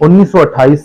1928,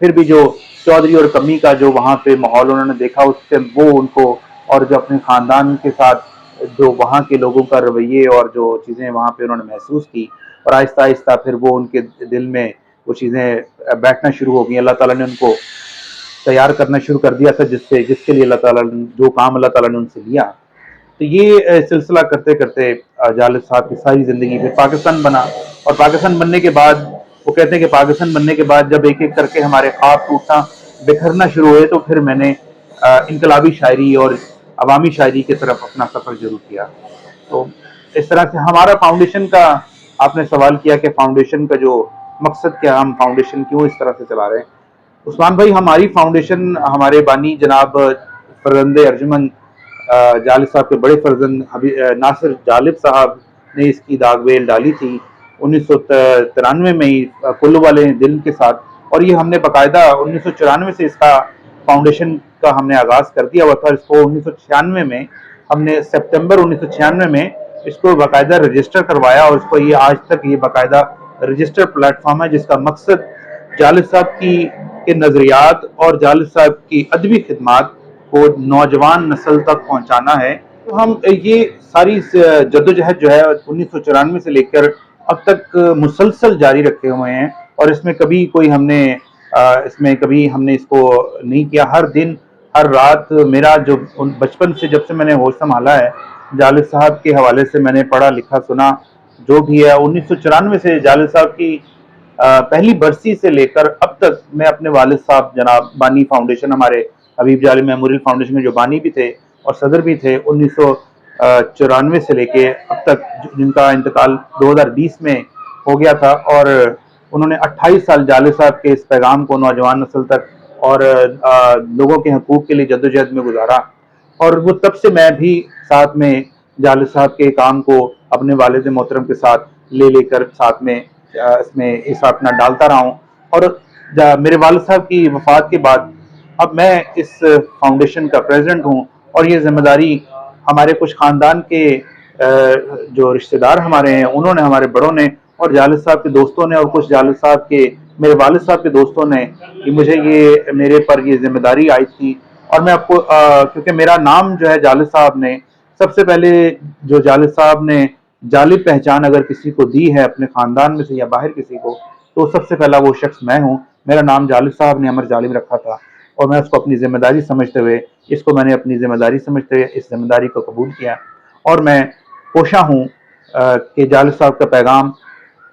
پھر بھی جو چودھری اور کمی کا جو وہاں پہ ماحول انہوں نے دیکھا، اس سے وہ ان کو اور جو اپنے خاندان کے ساتھ جو وہاں کے لوگوں کا رویے اور جو چیزیں وہاں پہ انہوں نے محسوس کی، اور آہستہ آہستہ پھر وہ ان کے دل میں وہ چیزیں بیٹھنا شروع ہو گئیں. اللہ تعالیٰ نے ان کو تیار کرنا شروع کر دیا تھا جس کے لیے اللہ تعالیٰ نے جو کام اللہ تعالیٰ نے ان سے لیا. تو یہ سلسلہ کرتے کرتے جالب صاحب کی ساری زندگی پھر پاکستان بنا. اور پاکستان بننے کے بعد وہ کہتے ہیں کہ پاکستان بننے کے بعد جب ایک ایک کر کے ہمارے خواب ٹوٹنا بکھرنا شروع ہوئے، تو پھر میں نے انقلابی شاعری اور عوامی شاعری کی طرف اپنا سفر شروع کیا. تو اس طرح سے ہمارا فاؤنڈیشن کا، آپ نے سوال کیا کہ فاؤنڈیشن کا جو مقصد کیا، ہم فاؤنڈیشن کیوں اس طرح سے چلا رہے ہیں. عثمان بھائی، ہماری فاؤنڈیشن ہمارے بانی جناب فرزند ارجمند جالب صاحب کے بڑے فرزند ناصر جالب صاحب نے اس کی داغ بیل ڈالی تھی 1993 میں ہی کلو والے دل کے ساتھ. اور یہ ہم نے باقاعدہ 1994 سے اس کا فاؤنڈیشن کا ہم نے آغاز کر دیا ہوا تھا. اس کو 1996 میں ہم نے سپتمبر 1996 میں اس کو باقاعدہ رجسٹر کروایا، اور اس کو یہ آج تک یہ باقاعدہ رجسٹر پلیٹ فارم ہے، جس کا مقصد جالب صاحب کے نظریات اور جالب صاحب کی ادبی خدمات کو نوجوان نسل تک پہنچانا ہے. تو ہم یہ ساری جدوجہد جو ہے 1994 سے لے کر اب تک مسلسل جاری رکھے ہوئے ہیں، اور اس میں کبھی ہم نے اس کو نہیں کیا. ہر دن ہر رات میرا جو بچپن سے جب سے میں نے ہوش سنبھالا ہے، جالب صاحب کے حوالے سے میں نے پڑھا لکھا سنا جو بھی ہے. 1994 سے جالب صاحب کی پہلی برسی سے لے کر اب تک میں اپنے والد صاحب جناب بانی فاؤنڈیشن، ہمارے حبیب جالب میموریل فاؤنڈیشن کے جو بانی بھی تھے اور صدر بھی تھے 1994 سے لے کے اب تک، جن کا انتقال 2020 میں ہو گیا تھا. اور انہوں نے 28 سال جالب صاحب کے اس پیغام کو نوجوان نسل تک اور لوگوں کے حقوق کے لیے جدوجہد میں گزارا. اور وہ تب سے میں بھی ساتھ میں جالب صاحب کے کام کو اپنے والد محترم کے ساتھ لے کر ساتھ میں اس میں حصہ اپنا ڈالتا رہا ہوں. اور میرے والد صاحب کی وفات کے بعد اب میں اس فاؤنڈیشن کا پریزیڈنٹ ہوں، اور یہ ذمہ داری ہمارے کچھ خاندان کے جو رشتہ دار ہمارے ہیں، انہوں نے، ہمارے بڑوں نے، اور جالب صاحب کے دوستوں نے، اور کچھ جالب صاحب کے میرے والد صاحب کے دوستوں نے میرے پر یہ ذمہ داری آئی تھی. اور میں آپ کو کیونکہ میرا نام جو ہے جالب صاحب نے سب سے پہلے جو جالب صاحب نے جالب پہچان اگر کسی کو دی ہے اپنے خاندان میں سے یا باہر کسی کو، تو سب سے پہلا وہ شخص میں ہوں. میرا نام جالب صاحب نے امر جالب رکھا تھا، اور میں اس کو اپنی ذمہ داری سمجھتے ہوئے اس ذمہ داری کو قبول کیا. اور میں کوشاں ہوں کہ جالب صاحب کا پیغام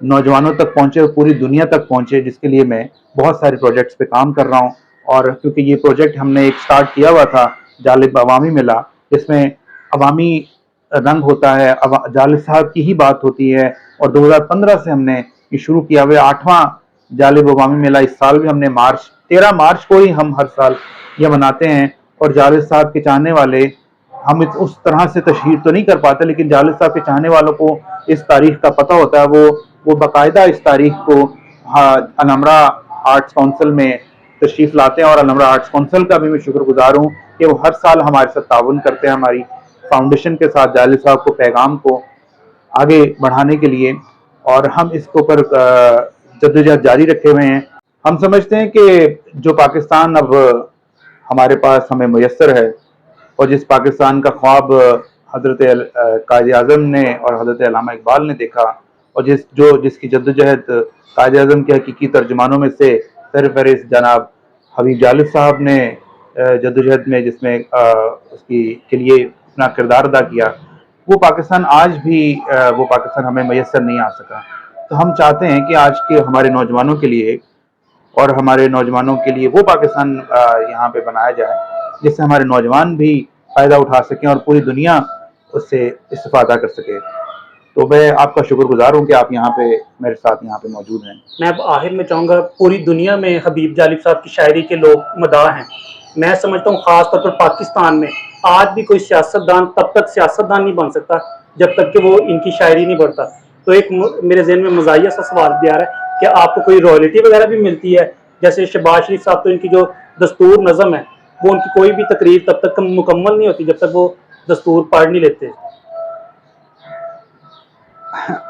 نوجوانوں تک پہنچے اور پوری دنیا تک پہنچے، جس کے لیے میں بہت سارے پروجیکٹس پہ کام کر رہا ہوں. اور کیونکہ یہ پروجیکٹ ہم نے ایک سٹارٹ کیا ہوا تھا جالب عوامی میلہ، جس میں عوامی رنگ ہوتا ہے، جالب صاحب کی ہی بات ہوتی ہے. اور 2015 سے ہم نے یہ شروع کیا ہوا 8واں جالب عوامی میلہ. اس سال بھی ہم نے 13 مارچ کو ہی ہم ہر سال یہ مناتے ہیں. اور جالب صاحب کے چاہنے والے، ہم اس طرح سے تشہیر تو نہیں کر پاتے، لیکن جالب صاحب کے چاہنے والوں کو اس تاریخ کا پتہ ہوتا ہے. وہ باقاعدہ اس تاریخ کو الحمرا آرٹس کونسل میں تشریف لاتے ہیں. اور الحمرا آرٹس کونسل کا بھی میں شکر گزار ہوں کہ وہ ہر سال ہمارے ساتھ تعاون کرتے ہیں ہماری فاؤنڈیشن کے ساتھ جالب صاحب کو پیغام کو آگے بڑھانے کے لیے. اور ہم اس کے اوپر جدوجہد جاری رکھے ہوئے ہیں. ہم سمجھتے ہیں کہ جو پاکستان اب ہمارے پاس ہمیں میسر ہے، اور جس پاکستان کا خواب حضرت قائد اعظم نے اور حضرت علامہ اقبال نے دیکھا، اور جس کی جدوجہد قائد اعظم کے حقیقی ترجمانوں میں سے سرفہرست جناب حبیب جالب صاحب نے جدوجہد میں جس میں اس کے لیے اپنا کردار ادا کیا، وہ پاکستان آج بھی وہ پاکستان ہمیں میسر نہیں آ سکا. تو ہم چاہتے ہیں کہ آج کے ہمارے نوجوانوں کے لیے اور ہمارے نوجوانوں کے لیے وہ پاکستان یہاں پہ بنایا جائے جس سے ہمارے نوجوان بھی فائدہ اٹھا سکیں اور پوری دنیا اس سے استفادہ کر سکے. تو میں آپ کا شکر گزار ہوں کہ آپ یہاں پہ میرے ساتھ یہاں پہ موجود ہیں. میں اب آخر میں چاہوں گا، پوری دنیا میں حبیب جالب صاحب کی شاعری کے لوگ مداح ہیں. میں سمجھتا ہوں خاص طور پر پاکستان میں آج بھی کوئی سیاستدان تب تک سیاستدان نہیں بن سکتا جب تک کہ وہ ان کی شاعری نہیں پڑھتا. تو ایک میرے ذہن میں مزاحیہ سا سوال بھی آ رہا ہے کہ آپ کو کوئی رائلٹی وغیرہ بھی ملتی ہے؟ جیسے شہباز شریف صاحب، تو ان کی جو دستور نظم ہے وہ ان کی کوئی بھی تقریر تب تک مکمل نہیں ہوتی جب تک وہ دستور پڑھ نہیں لیتے.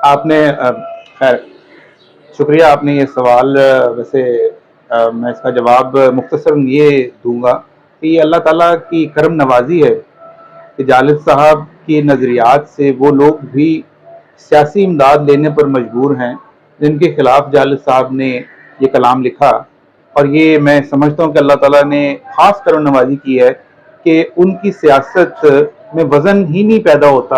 آپ نے خیر شکریہ، آپ نے یہ سوال ویسے میں اس کا جواب مختصر یہ دوں گا کہ یہ اللہ تعالیٰ کی کرم نوازی ہے کہ جالب صاحب کی نظریات سے وہ لوگ بھی سیاسی امداد لینے پر مجبور ہیں جن کے خلاف جالب صاحب نے یہ کلام لکھا. اور یہ میں سمجھتا ہوں کہ اللہ تعالیٰ نے خاص کرم نوازی کی ہے کہ ان کی سیاست میں وزن ہی نہیں پیدا ہوتا،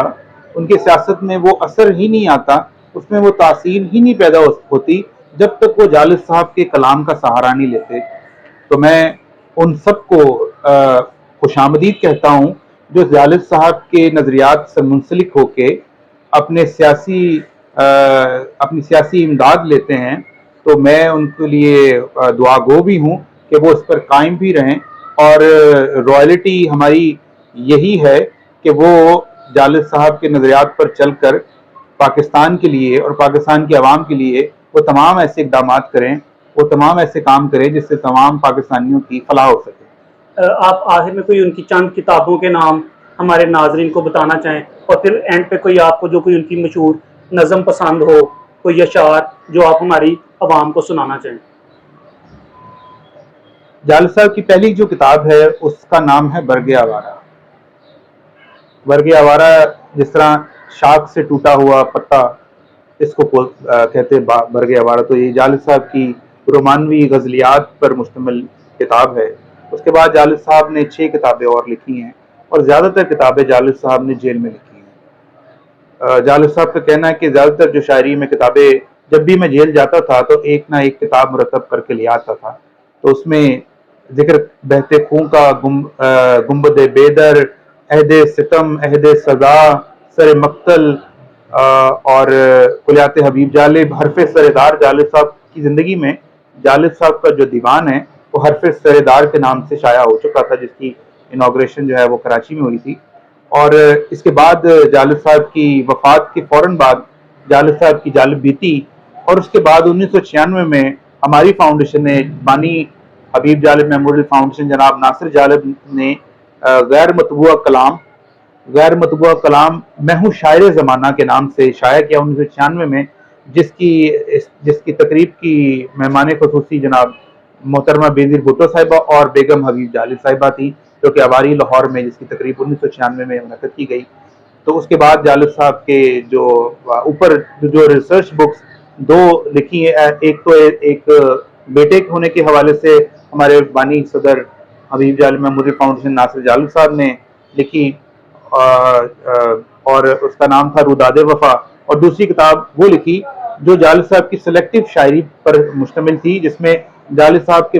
ان کی سیاست میں وہ اثر ہی نہیں آتا، اس میں وہ تاثیر ہی نہیں پیدا ہوتی جب تک وہ جالب صاحب کے کلام کا سہارا نہیں لیتے. تو میں ان سب کو خوش آمدید کہتا ہوں جو جالب صاحب کے نظریات سے منسلک ہو کے اپنی سیاسی امداد لیتے ہیں. تو میں ان کے لیے دعا گو بھی ہوں کہ وہ اس پر قائم بھی رہیں. اور رائلٹی ہماری یہی ہے کہ وہ جالب صاحب کے نظریات پر چل کر پاکستان کے لیے اور پاکستان کی عوام کے لیے وہ تمام ایسے اقدامات کریں، وہ تمام ایسے کام کریں جس سے تمام پاکستانیوں کی فلاح ہو سکے. آپ آخر میں کوئی ان کی چند کتابوں کے نام ہمارے ناظرین کو بتانا چاہیں، اور پھر اینڈ پہ کوئی آپ کو جو کوئی ان کی مشہور نظم پسند ہو، کوئی اشعار جو آپ ہماری عوام کو سنانا چاہیں. جالب صاحب کی پہلی جو کتاب ہے اس کا نام ہے برگ آوارہ. برگ آوارہ جس طرح شاخ سے ٹوٹا ہوا پتا اس کو کہتے برگ آوارہ، تو یہ جالب صاحب کی رومانوی غزلیات پر مشتمل کتاب ہے. اس کے بعد جالب صاحب نے 6 کتابیں اور لکھی ہیں، اور زیادہ تر کتابیں جالب صاحب نے جیل میں لکھی ہیں. جالب صاحب کا کہنا ہے کہ زیادہ تر جو شاعری میں کتابیں، جب بھی میں جیل جاتا تھا تو ایک نہ ایک کتاب مرتب کر کے لے آتا تھا. تو اس میں ذکر بہتے خون کا، گنبد بیدر، عہد ستم، عہد سزا، سر مقتل اور کلیات حبیب جالب، حرف سردار. جالب صاحب کی زندگی میں جالب صاحب کا جو دیوان ہے وہ حرف سردار کے نام سے شائع ہو چکا تھا، جس کی انوگریشن جو ہے وہ کراچی میں ہوئی تھی. اور اس کے بعد جالب صاحب کی وفات کے فوراً بعد جالب صاحب کی جالب بیتی، اور اس کے بعد 1996 میں ہماری فاؤنڈیشن نے، بانی حبیب جالب میموریل فاؤنڈیشن جناب ناصر جالب نے غیر مطبوعہ کلام میں ہوں شاعر زمانہ کے نام سے شائع کیا 1996 میں، جس کی تقریب کی مہمان خصوصی جناب محترمہ بینظیر بھٹو صاحبہ اور بیگم حبیب جالب صاحبہ تھی، جو کہ عواری لاہور میں جس کی تقریب 1996 میں منعقد کی گئی. تو اس کے بعد جالب صاحب کے جو اوپر جو ریسرچ بکس 2 لکھی ہیں، ایک تو ایک بیٹے ہونے کے حوالے سے ہمارے بانی صدر حبیب جالب میموریل فاؤنڈیشن ناصر جالب صاحب نے لکھی، اور اس کا نام تھا روداد وفا. اور دوسری کتاب وہ لکھی جو جالب صاحب کی سلیکٹیو شاعری پر مشتمل تھی، جس میں جالب صاحب کے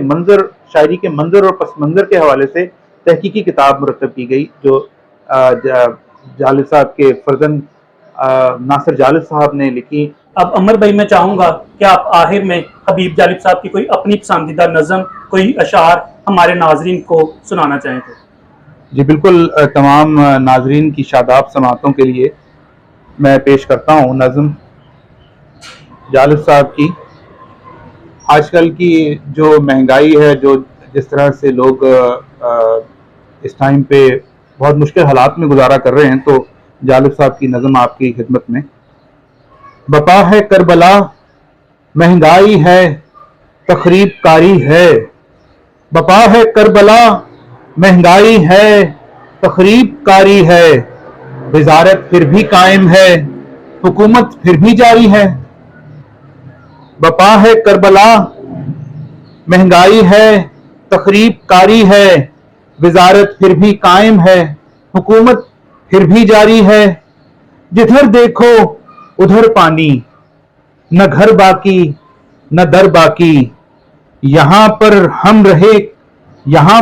شاعری کے منظر اور پس منظر کے حوالے سے تحقیقی کتاب مرتب کی گئی، جو جالب صاحب کے فرزند ناصر جالب صاحب نے لکھی. اب عمر بھائی میں چاہوں گا کہ آپ آخر میں حبیب جالب صاحب کی کوئی اپنی پسندیدہ نظم، کوئی اشعار ہمارے ناظرین کو سنانا چاہیں تو. جی بالکل، تمام ناظرین کی شاداب سماعتوں کے لیے میں پیش کرتا ہوں نظم جالب صاحب کی. آج کل کی جو مہنگائی ہے، جو جس طرح سے لوگ اس ٹائم پہ بہت مشکل حالات میں گزارا کر رہے ہیں، تو جالب صاحب کی نظم آپ کی خدمت میں. بپا ہے کربلا، مہنگائی ہے، تخریب کاری ہے. بپا ہے کربلا، مہنگائی ہے، تخریب کاری ہے. وزارت پھر بھی قائم ہے، حکومت پھر بھی جاری ہے. بپا ہے کربلا، مہنگائی ہے، تخریب کاری ہے. وزارت پھر بھی قائم ہے، حکومت پھر بھی جاری ہے. جدھر دیکھو ادھر پانی، نہ گھر باقی نہ در باقی. یہاں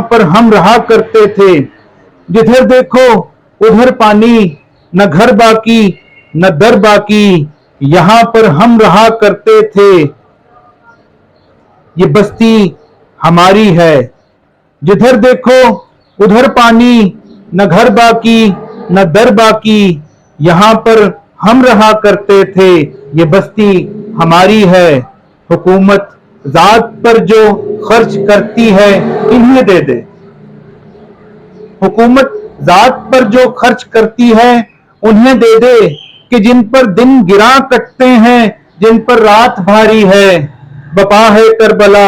پر ہم رہا کرتے تھے. جدھر دیکھو ادھر پانی، نہ گھر باقی نہ در باقی. یہاں پر ہم رہا کرتے تھے. یہ بستی ہماری ہے. جدھر دیکھو ادھر پانی، نہ گھر باقی نہ در باقی. یہاں پر ہم رہا کرتے تھے. یہ بستی ہماری ہے. حکومت ذات پر جو خرچ کرتی ہے انہیں دے دے. حکومت ذات پر جو خرچ کرتی ہے انہیں دے دے. کہ جن پر دن گراں کٹتے ہیں، جن پر رات بھاری ہے. بپا ہے کربلا،